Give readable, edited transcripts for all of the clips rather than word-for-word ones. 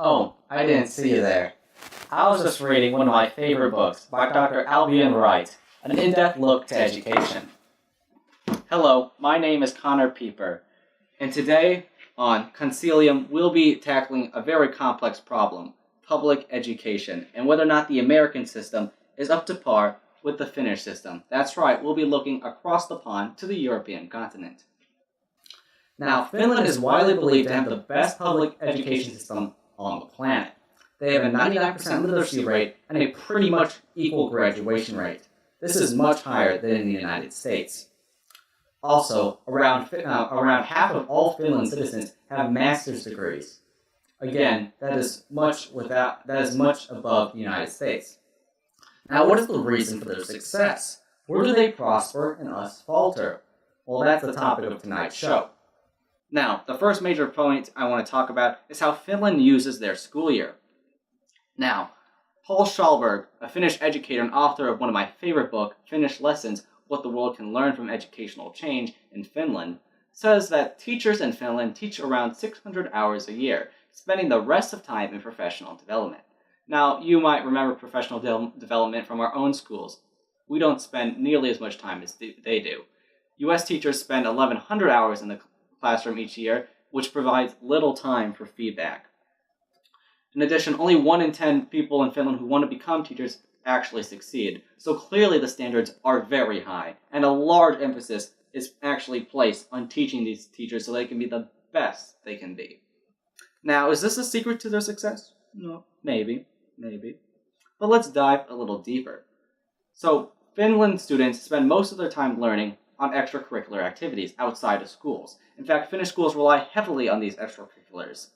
Oh, I didn't see you there. I was just reading one of my favorite books by Dr. Albion Wright, an in-depth look to education. Hello, my name is Connor Pieper, and today on Concilium we'll be tackling a very complex problem, public education, and whether or not the American system is up to par with the Finnish system. That's right, we'll be looking across the pond to the European continent. Now, Finland is widely believed to have the best public education system on the planet. They have a 99% literacy rate and a pretty much equal graduation rate. This is much higher than in the United States. Also, around half of all Finland citizens have master's degrees. Again, that is much above the United States. Now, what is the reason for their success? Where do they prosper and us falter? Well, that's the topic of tonight's show. Now, the first major point I want to talk about is how Finland uses their school year. Now, Paul Schallberg, a Finnish educator and author of one of my favorite books, Finnish Lessons, What the World Can Learn from Educational Change in Finland, says that teachers in Finland teach around 600 hours a year, spending the rest of time in professional development. Now, you might remember professional development from our own schools. We don't spend nearly as much time as they do. U.S. teachers spend 1,100 hours in the classroom each year, which provides little time for feedback. In addition, only 1 in 10 people in Finland who want to become teachers actually succeed. So clearly the standards are very high, and a large emphasis is actually placed on teaching these teachers so they can be the best they can be. Now, is this a secret to their success? No, maybe. But let's dive a little deeper. So, Finland students spend most of their time learning on extracurricular activities outside of schools. In fact, Finnish schools rely heavily on these extracurriculars,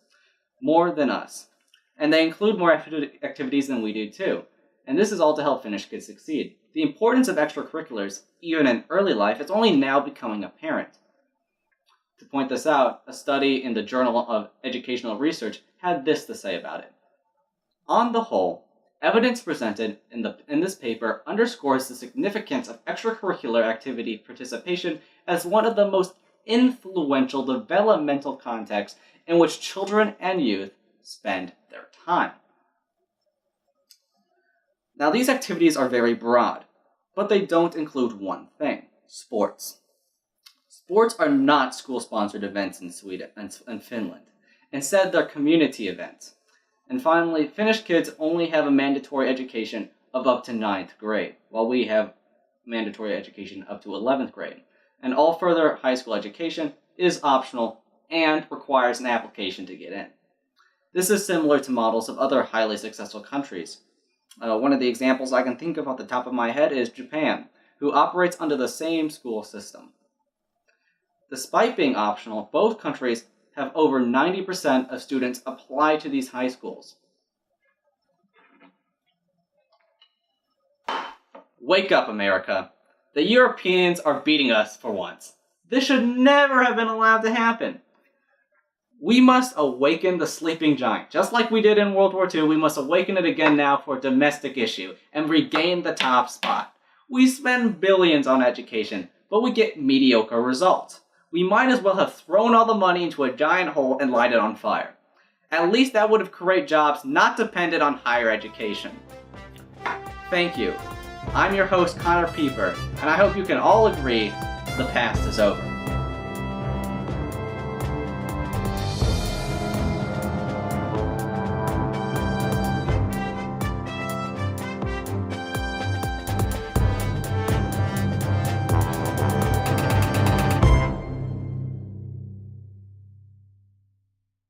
more than us. And they include more activities than we do too. And this is all to help Finnish kids succeed. The importance of extracurriculars, even in early life, is only now becoming apparent. To point this out, a study in the Journal of Educational Research had this to say about it. On the whole, evidence presented in this paper underscores the significance of extracurricular activity participation as one of the most influential developmental contexts in which children and youth spend their time. Now, these activities are very broad, but they don't include one thing: sports. Sports are not school-sponsored events in Sweden and Finland. Instead, they're community events. And finally, Finnish kids only have a mandatory education of up to 9th grade, while we have mandatory education up to 11th grade. And all further high school education is optional and requires an application to get in. This is similar to models of other highly successful countries. One of the examples I can think of off the top of my head is Japan, who operates under the same school system. Despite being optional, both countries have over 90% of students apply to these high schools. Wake up, America. The Europeans are beating us for once. This should never have been allowed to happen. We must awaken the sleeping giant. Just like we did in World War II, we must awaken it again now for a domestic issue and regain the top spot. We spend billions on education, but we get mediocre results. We might as well have thrown all the money into a giant hole and light it on fire. At least that would have created jobs not dependent on higher education. Thank you. I'm your host, Connor Pieper, and I hope you can all agree the past is over.